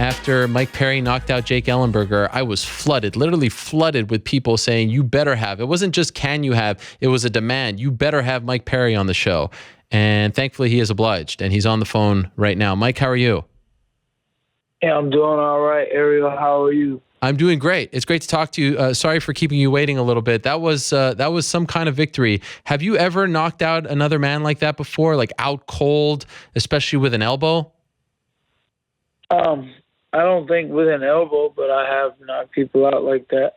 after Mike Perry knocked out Jake Ellenberger, I was flooded, literally flooded with people saying, you better have. It wasn't just can you have, it was a demand. You better have Mike Perry on the show. And thankfully he is obliged, and he's on the phone right now. Mike, how are you? Yeah, I'm doing all right. Ariel, how are you? I'm doing great. It's great to talk to you. Sorry for keeping you waiting a little bit. That was some kind of victory. Have you ever knocked out another man like that before, like out cold, especially with an elbow? I don't think with an elbow, but I have knocked people out like that.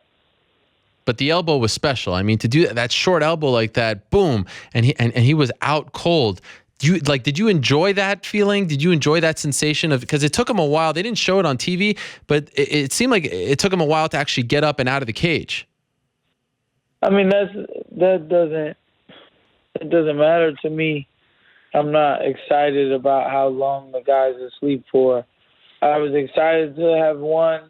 But the elbow was special. I mean, to do that short elbow like that, boom, and he was out cold. Did you enjoy that feeling? Did you enjoy that sensation of, because it took him a while. They didn't show it on TV, but it seemed like it took him a while to actually get up and out of the cage. I mean, it doesn't matter to me. I'm not excited about how long the guy's asleep for. I was excited to have won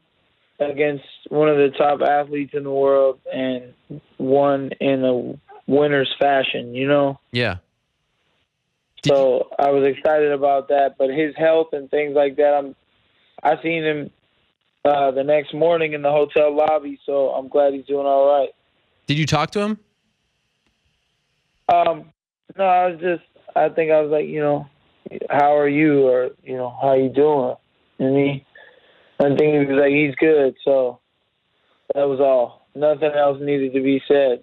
against one of the top athletes in the world and won in a winner's fashion, you know? Yeah. So I was excited about that, but his health and things like that, I seen him the next morning in the hotel lobby, so I'm glad he's doing all right. Did you talk to him? No, I think I was like, you know, how are you, or, you know, how you doing? And I think he was like, he's good, so that was all. Nothing else needed to be said.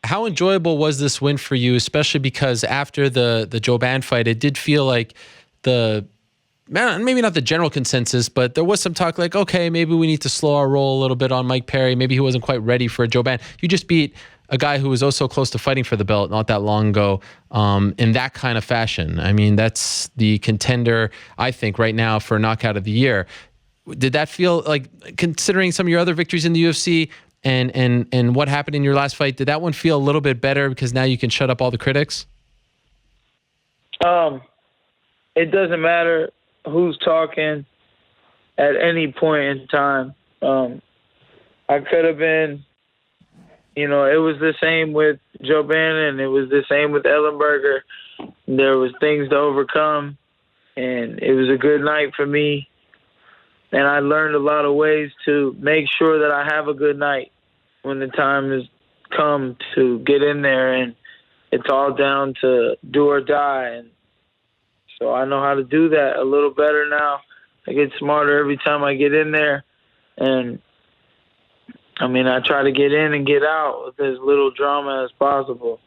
How enjoyable was this win for you, especially because after the Joban fight, it did feel like maybe not the general consensus, but there was some talk like, okay, maybe we need to slow our roll a little bit on Mike Perry. Maybe he wasn't quite ready for a Joban. You just beat a guy who was oh so close to fighting for the belt not that long ago in that kind of fashion. I mean, that's the contender, I think, right now for knockout of the year. Did that feel like, considering some of your other victories in the UFC, and what happened in your last fight, did that one feel a little bit better because now you can shut up all the critics? It doesn't matter who's talking at any point in time. I could have been, you know, it was the same with Joe Bannon. It was the same with Ellenberger. There was things to overcome, and it was a good night for me. And I learned a lot of ways to make sure that I have a good night when the time has come to get in there, and it's all down to do or die. And so I know how to do that a little better now. I get smarter every time I get in there. And, I mean, I try to get in and get out with as little drama as possible.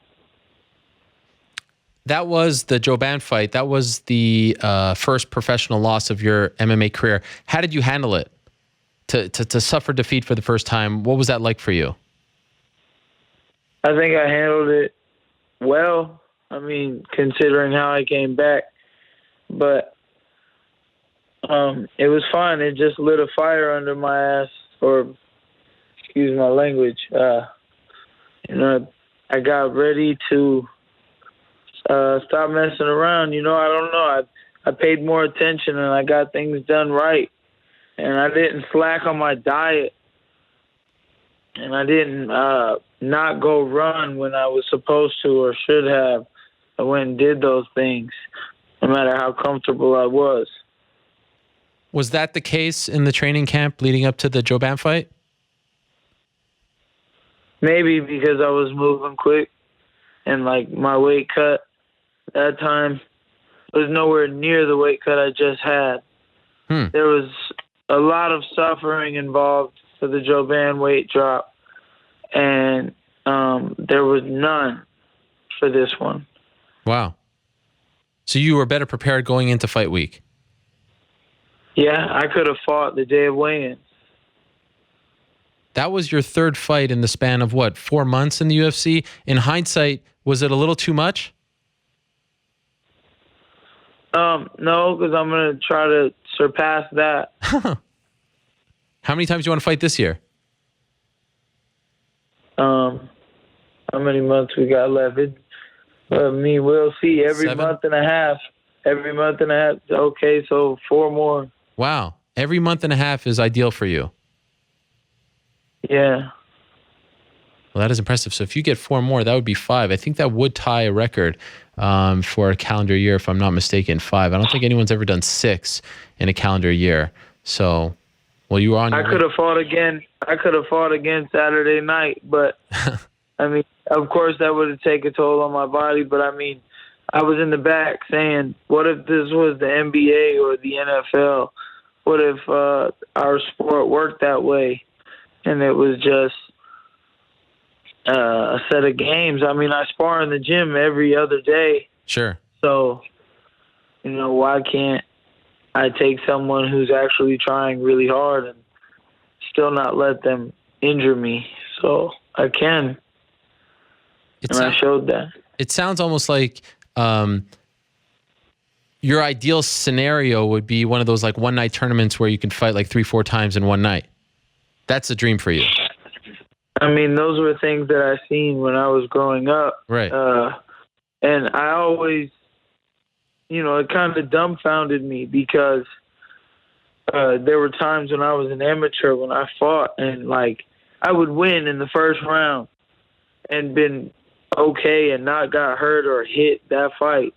That was the Joban fight. That was the first professional loss of your MMA career. How did you handle it? To suffer defeat for the first time, what was that like for you? I think I handled it well. I mean, considering how I came back. But it was fun. It just lit a fire under my ass, or excuse my language. You know, I got ready to stop messing around. You know, I don't know. I paid more attention and I got things done right. And I didn't slack on my diet. And I didn't not go run when I was supposed to or should have. I went and did those things, no matter how comfortable I was. Was that the case in the training camp leading up to the Joban fight? Maybe because I was moving quick and, like, my weight cut that time was nowhere near the weight cut I just had. There was a lot of suffering involved for the Joban weight drop, and there was none for this one. Wow. So you were better prepared going into fight week? Yeah, I could have fought the day of weigh-in. That was your third fight in the span of, what, 4 months in the UFC? In hindsight, was it a little too much? No, because I'm going to try to surpass that. How many times do you want to fight this year? How many months we got left? We'll see. Every month and a half. Okay, so 4 more. Wow. Every month and a half is ideal for you. Yeah. Well, that is impressive. So if you get 4 more, that would be 5. I think that would tie a record for a calendar year, if I'm not mistaken, 5. I don't think anyone's ever done 6 in a calendar year. So, well, you were on your I could have fought again. I could have fought again Saturday night, but I mean, of course, that would have taken a toll on my body. But I mean, I was in the back saying, "What if this was the NBA or the NFL? What if our sport worked that way, and it was just a set of games?" I mean, I spar in the gym every other day. Sure. So, why can't I take someone who's actually trying really hard and still not let them injure me? So I can. I showed that. It sounds almost like your ideal scenario would be one of those like one-night tournaments where you can fight like 3-4 times in one night. That's a dream for you. I mean, those were things that I seen when I was growing up. Right. And I always, it kind of dumbfounded me because there were times when I was an amateur when I fought and like I would win in the first round and been okay and not got hurt or hit that fight,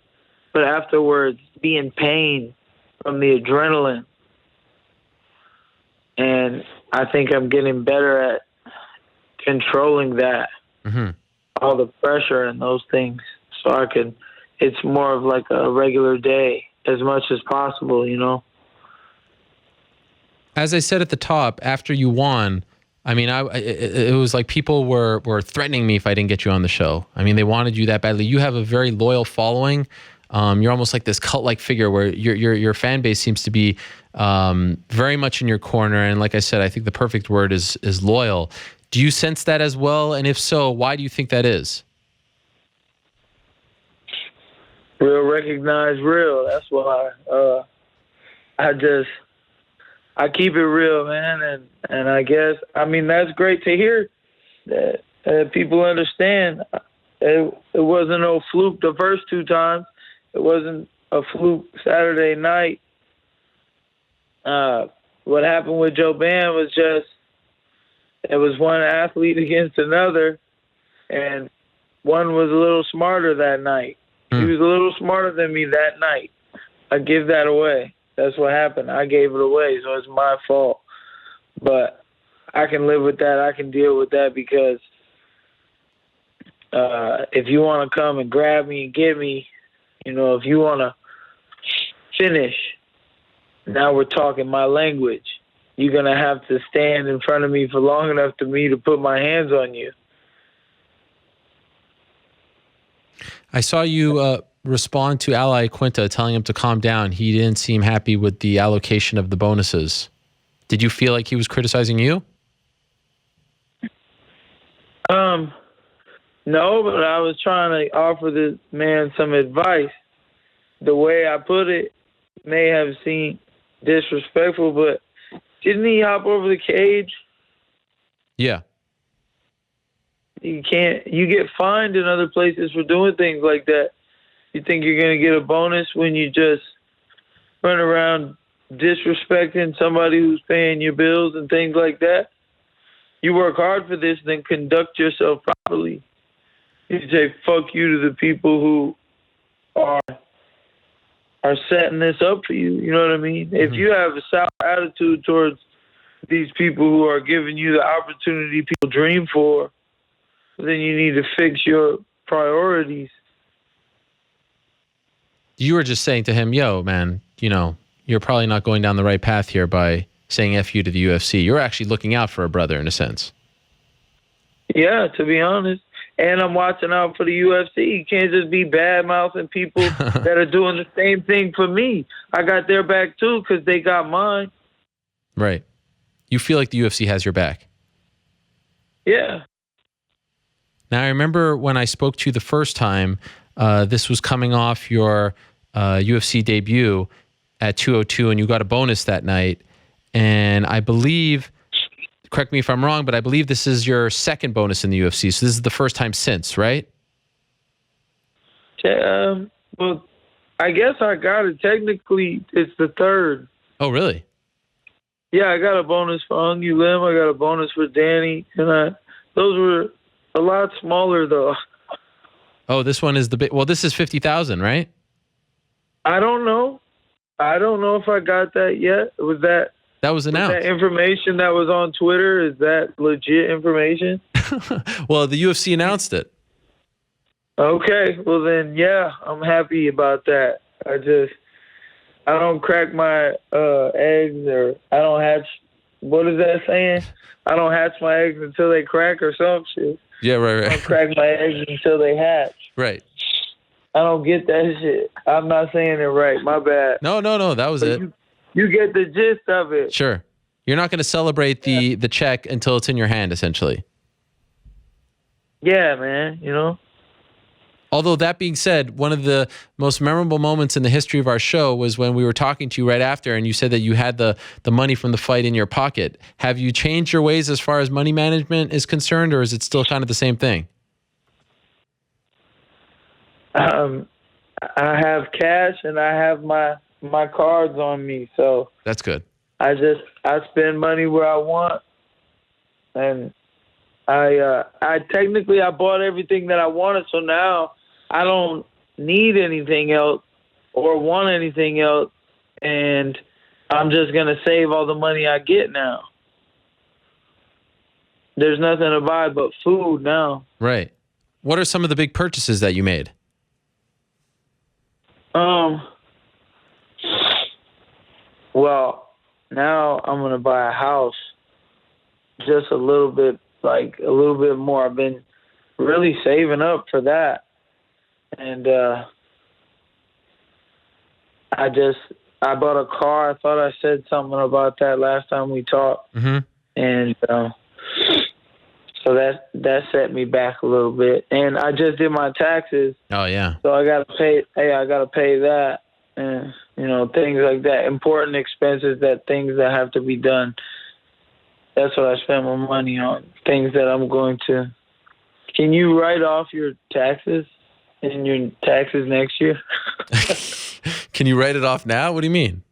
but afterwards be in pain from the adrenaline. And I think I'm getting better at controlling that, all the pressure and those things, so it's more of like a regular day as much as possible. As I said at the top, after you won, I mean, it was like people were threatening me if I didn't get you on the show. I mean, they wanted you that badly. You have a very loyal following. You're almost like this cult-like figure where your fan base seems to be very much in your corner. And like I said, I think the perfect word is loyal. Do you sense that as well? And if so, why do you think that is? Real recognize real. That's why I keep it real, man. And I guess, I mean, that's great to hear that people understand. It wasn't no fluke the first two times. It wasn't a fluke Saturday night. What happened with Joe Ban was just, it was one athlete against another, and one was a little smarter that night. He was a little smarter than me that night. I give that away. That's what happened. I gave it away, so it's my fault. But I can live with that. I can deal with that because if you want to come and grab me and get me, if you want to finish, now we're talking my language. You're going to have to stand in front of me for long enough for me to put my hands on you. I saw you respond to Iaquinta telling him to calm down. He didn't seem happy with the allocation of the bonuses. Did you feel like he was criticizing you? No, but I was trying to offer this man some advice. The way I put it may have seemed disrespectful, but didn't he hop over the cage? Yeah. You get fined in other places for doing things like that. You think you're going to get a bonus when you just run around disrespecting somebody who's paying your bills and things like that? You work hard for this, then conduct yourself properly. You say fuck you to the people who are setting this up for you. You know what I mean? If you have a sour attitude towards these people who are giving you the opportunity people dream for, then you need to fix your priorities. You were just saying to him, yo, man, you're probably not going down the right path here by saying F you to the UFC. You're actually looking out for a brother in a sense. Yeah, to be honest. And I'm watching out for the UFC. You can't just be bad-mouthing people that are doing the same thing for me. I got their back too because they got mine. Right. You feel like the UFC has your back. Yeah. Now, I remember when I spoke to you the first time, this was coming off your UFC debut at 202, and you got a bonus that night. And I believe, correct me if I'm wrong, but I believe this is your second bonus in the UFC. So this is the first time since, right? Well, I guess I got it. Technically, it's the third. Oh, really? Yeah, I got a bonus for Ungu Lim. I got a bonus for Danny. And those were a lot smaller, though. Oh, this one is the big. Well, this is 50,000, right? I don't know. I don't know if I got that yet. Was that? That was announced. That information that was on Twitter, is that legit information? Well, the UFC announced it. Okay, well then, yeah, I'm happy about that. I don't crack my eggs, or I don't hatch. What is that saying? I don't hatch my eggs until they crack, or some shit. Yeah, right. I don't crack my eggs until they hatch. Right. I don't get that shit. I'm not saying it right. My bad. No. That was it. You get the gist of it. Sure. You're not going to celebrate the check until it's in your hand, essentially. Yeah, man. You know. Although that being said, one of the most memorable moments in the history of our show was when we were talking to you right after, and you said that you had the money from the fight in your pocket. Have you changed your ways as far as money management is concerned, or is it still kind of the same thing? I have cash and I have my cards on me, so That's good. I spend money where I want, and I technically bought everything that I wanted, so now I don't need anything else or want anything else, and I'm just gonna save all the money I get now. There's nothing to buy but food now. Right. What are some of the big purchases that you made? Well, now I'm gonna buy a house. Just a little bit more. I've been really saving up for that, and I bought a car. I thought I said something about that last time we talked, and so that set me back a little bit. And I just did my taxes. Oh yeah. So I gotta pay. Hey, I gotta pay that, and things like that, important expenses, things that have to be done. That's what I spend my money on. Things that I'm going to. Can you write off your taxes in your taxes next year? Can you write it off now? What do you mean?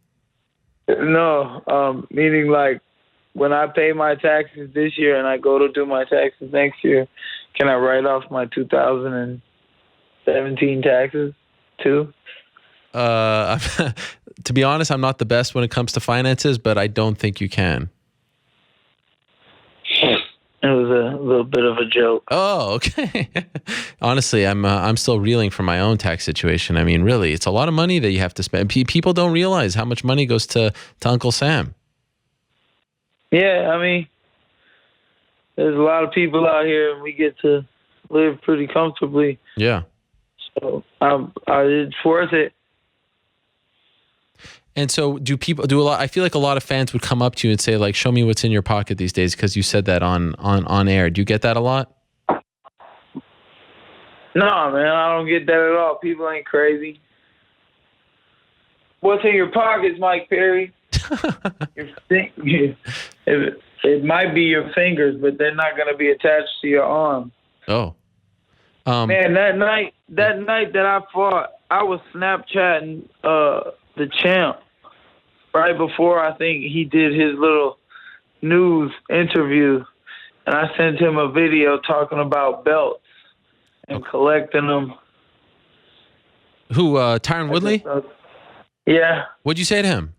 No, meaning like when I pay my taxes this year and I go to do my taxes next year, can I write off my 2017 taxes too? To be honest, I'm not the best when it comes to finances, but I don't think you can. It was a little bit of a joke. Oh, okay. Honestly, I'm still reeling from my own tax situation. I mean, really, it's a lot of money that you have to spend. People don't realize how much money goes to Uncle Sam. Yeah, I mean, there's a lot of people out here, and we get to live pretty comfortably. Yeah. So it's worth it. And so do people do a lot? I feel like a lot of fans would come up to you and say, like, show me what's in your pocket these days, because you said that on air. Do you get that a lot? No, man, I don't get that at all. People ain't crazy. What's in your pockets, Mike Perry? It might be your fingers, but they're not going to be attached to your arm. Oh. Man, that night that I fought, I was Snapchatting the champ right before I think he did his little news interview, and I sent him a video talking about belts and collecting them. Who, Tyron Woodley? Yeah. What'd you say to him?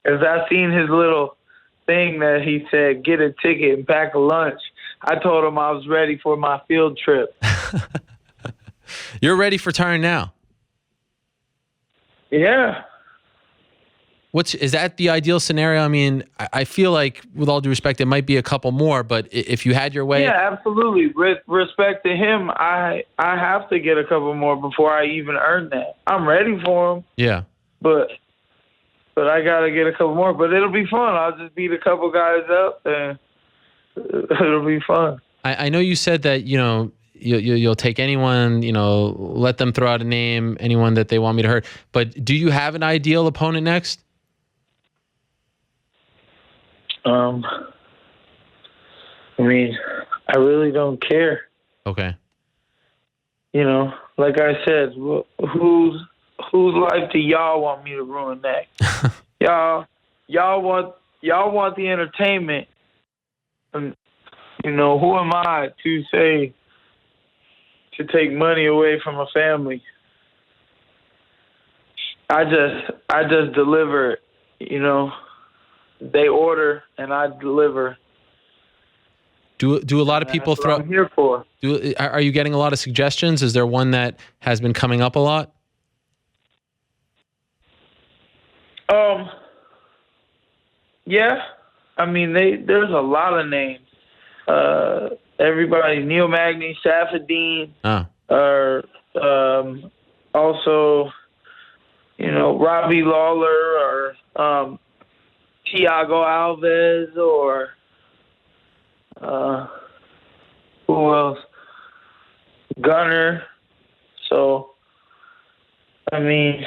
Because I seen his little thing that he said, get a ticket and pack a lunch. I told him I was ready for my field trip. You're ready for Tyron now? Yeah. Is that the ideal scenario? I mean, I feel like, with all due respect, it might be a couple more, but if you had your way. Yeah, absolutely. With respect to him, I have to get a couple more before I even earn that. I'm ready for him. Yeah. But I got to get a couple more. But it'll be fun. I'll just beat a couple guys up, and it'll be fun. I know you said that, you'll take anyone, let them throw out a name, anyone that they want me to hurt. But do you have an ideal opponent next? I mean, I really don't care. Okay. Like I said, whose life do y'all want me to ruin next? y'all want the entertainment, and who am I to say to take money away from a family? I just deliver they order and I deliver. Do a lot of people That's what I'm here for. Are you getting a lot of suggestions? Is there one that has been coming up a lot? Yeah. I mean, there's a lot of names. Everybody, Neil Magny, Safadine, or also, Robbie Lawler, or Thiago Alves, or who else? Gunner. So, I mean,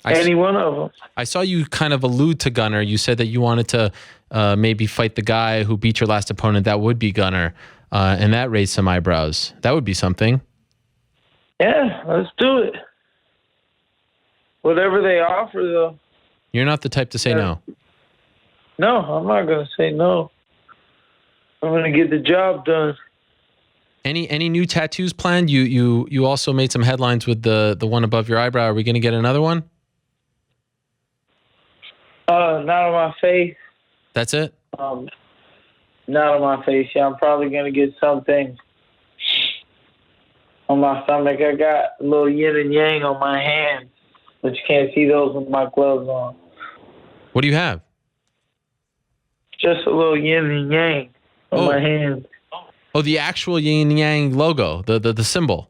any one of them. I saw you kind of allude to Gunner. You said that you wanted to maybe fight the guy who beat your last opponent. That would be Gunner. And that raised some eyebrows. That would be something. Yeah, let's do it. Whatever they offer, though. You're not the type to say no. No, I'm not going to say no. I'm going to get the job done. Any new tattoos planned? You also made some headlines with the one above your eyebrow. Are we going to get another one? Not on my face. That's it? Not on my face. Yeah, I'm probably going to get something on my stomach. I got a little yin and yang on my hands, but you can't see those with my gloves on. What do you have? Just a little yin and yang on my hands. Oh, the actual yin and yang logo, the symbol.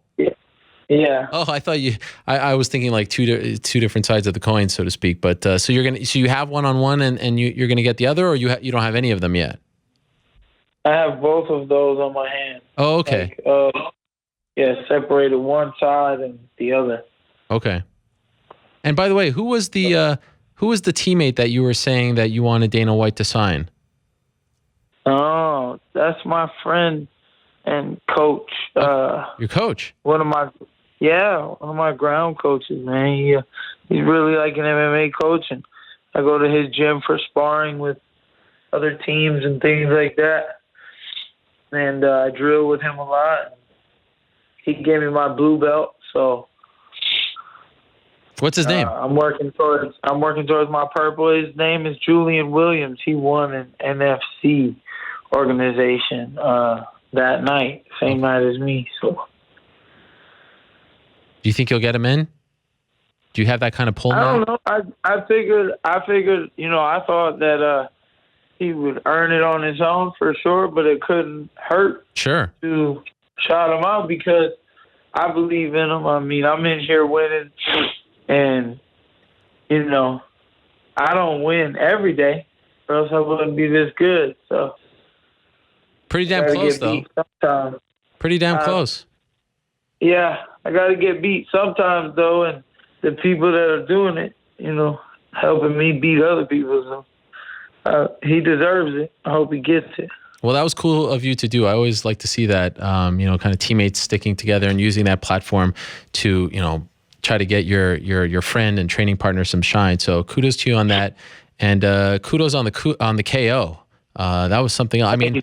Yeah. Oh, I thought I was thinking like two different sides of the coin, so to speak. But so you have one on one, and you're gonna get the other, or you don't have any of them yet? I have both of those on my hand. Oh, okay. Separated one side and the other. Okay. And by the way, who was the teammate that you were saying that you wanted Dana White to sign? Oh, that's my friend and coach. Your coach? One of my ground coaches, man. He's really like an MMA coach, and I go to his gym for sparring with other teams and things like that. And I drill with him a lot. He gave me my blue belt, so. What's his name? I'm working towards my purple. His name is Julian Williams. He won an NFC organization that night, same night as me. So, do you think you'll get him in? Do you have that kind of pull now? I don't know. I figured. I thought that he would earn it on his own for sure, but it couldn't hurt. Sure. To shout him out because I believe in him. I mean, I'm in here winning, and I don't win every day, or else I wouldn't be this good. So. Pretty damn close, though. Pretty damn close. Yeah, I got to get beat sometimes, though, and the people that are doing it, helping me beat other people. So he deserves it. I hope he gets it. Well, that was cool of you to do. I always like to see that, kind of teammates sticking together and using that platform to, try to get your friend and training partner some shine. So kudos to you on that, and kudos on the KO. That was something. I mean.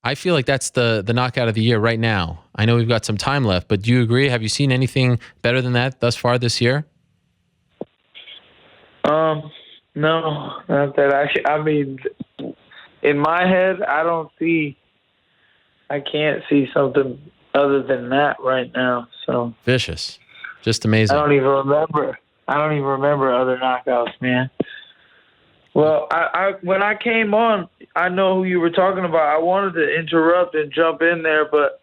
I feel like that's the knockout of the year right now. I know we've got some time left, but do you agree? Have you seen anything better than that thus far this year? No, not that. I mean, in my head, I can't see something other than that right now. So vicious, just amazing. I don't even remember other knockouts, man. Well, I when I came on, I know who you were talking about. I wanted to interrupt and jump in there, but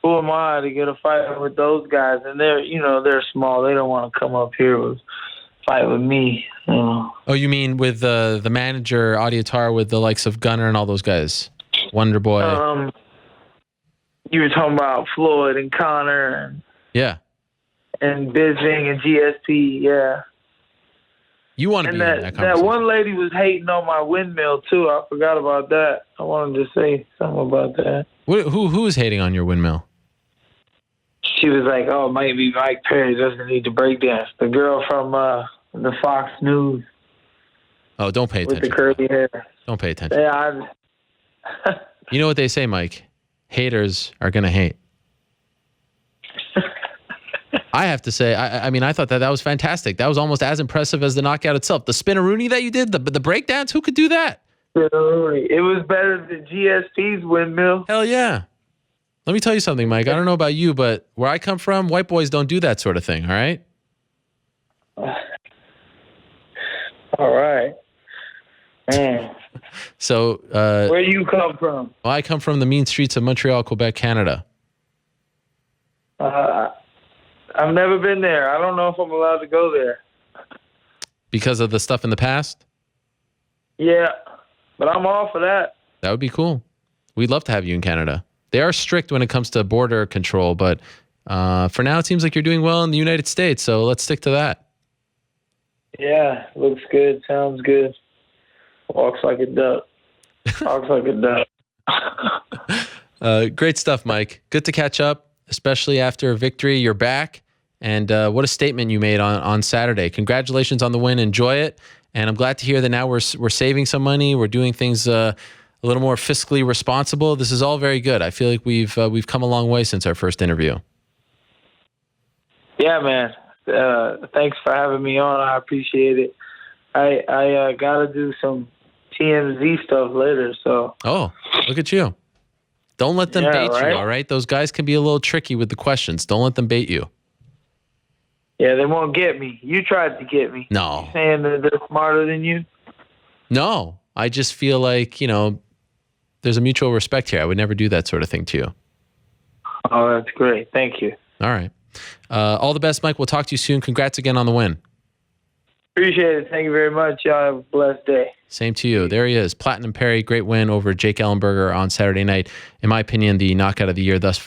who am I to get a fight with those guys? And they're small. They don't want to come up here and fight with me. Oh, you mean with the manager, Audiatar, with the likes of Gunner and all those guys? Wonder Boy. You were talking about Floyd and Connor and Bisping and GSP, yeah. You want to be in that conversation. That one lady was hating on my windmill, too. I forgot about that. I wanted to say something about that. Who is hating on your windmill? She was like, oh, maybe Mike Perry doesn't need to break dance. The girl from the Fox News. Oh, don't pay attention. With the curly hair. Don't pay attention. Yeah, you know what they say, Mike? Haters are going to hate. I have to say, I mean, I thought that was fantastic. That was almost as impressive as the knockout itself. The spinneroonie that you did, the breakdance, who could do that? It was better than GSP's windmill. Hell yeah. Let me tell you something, Mike. I don't know about you, but where I come from, white boys don't do that sort of thing, all right? All right. Man. So, where you come from? well, I come from the mean streets of Montreal, Quebec, Canada. I've never been there. I don't know if I'm allowed to go there. Because of the stuff in the past? Yeah, but I'm all for that. That would be cool. We'd love to have you in Canada. They are strict when it comes to border control, but for now, it seems like you're doing well in the United States, so let's stick to that. Yeah, looks good, sounds good. Walks like a duck. Talks like a duck. Great stuff, Mike. Good to catch up, especially after a victory. You're back, and what a statement you made on Saturday. Congratulations on the win. Enjoy it, and I'm glad to hear that now we're saving some money. We're doing things a little more fiscally responsible. This is all very good. I feel like we've come a long way since our first interview. Yeah, man. Thanks for having me on. I appreciate it. I got to do some TMZ stuff later, so. Oh, look at you. Don't let them bait you, all right? Those guys can be a little tricky with the questions. Don't let them bait you. Yeah, they won't get me. You tried to get me. No. You saying that they're smarter than you? No. I just feel like, there's a mutual respect here. I would never do that sort of thing to you. Oh, that's great. Thank you. All right. All the best, Mike. We'll talk to you soon. Congrats again on the win. Appreciate it. Thank you very much. Y'all have a blessed day. Same to you. There he is. Platinum Perry, great win over Jake Ellenberger on Saturday night. In my opinion, the knockout of the year thus far.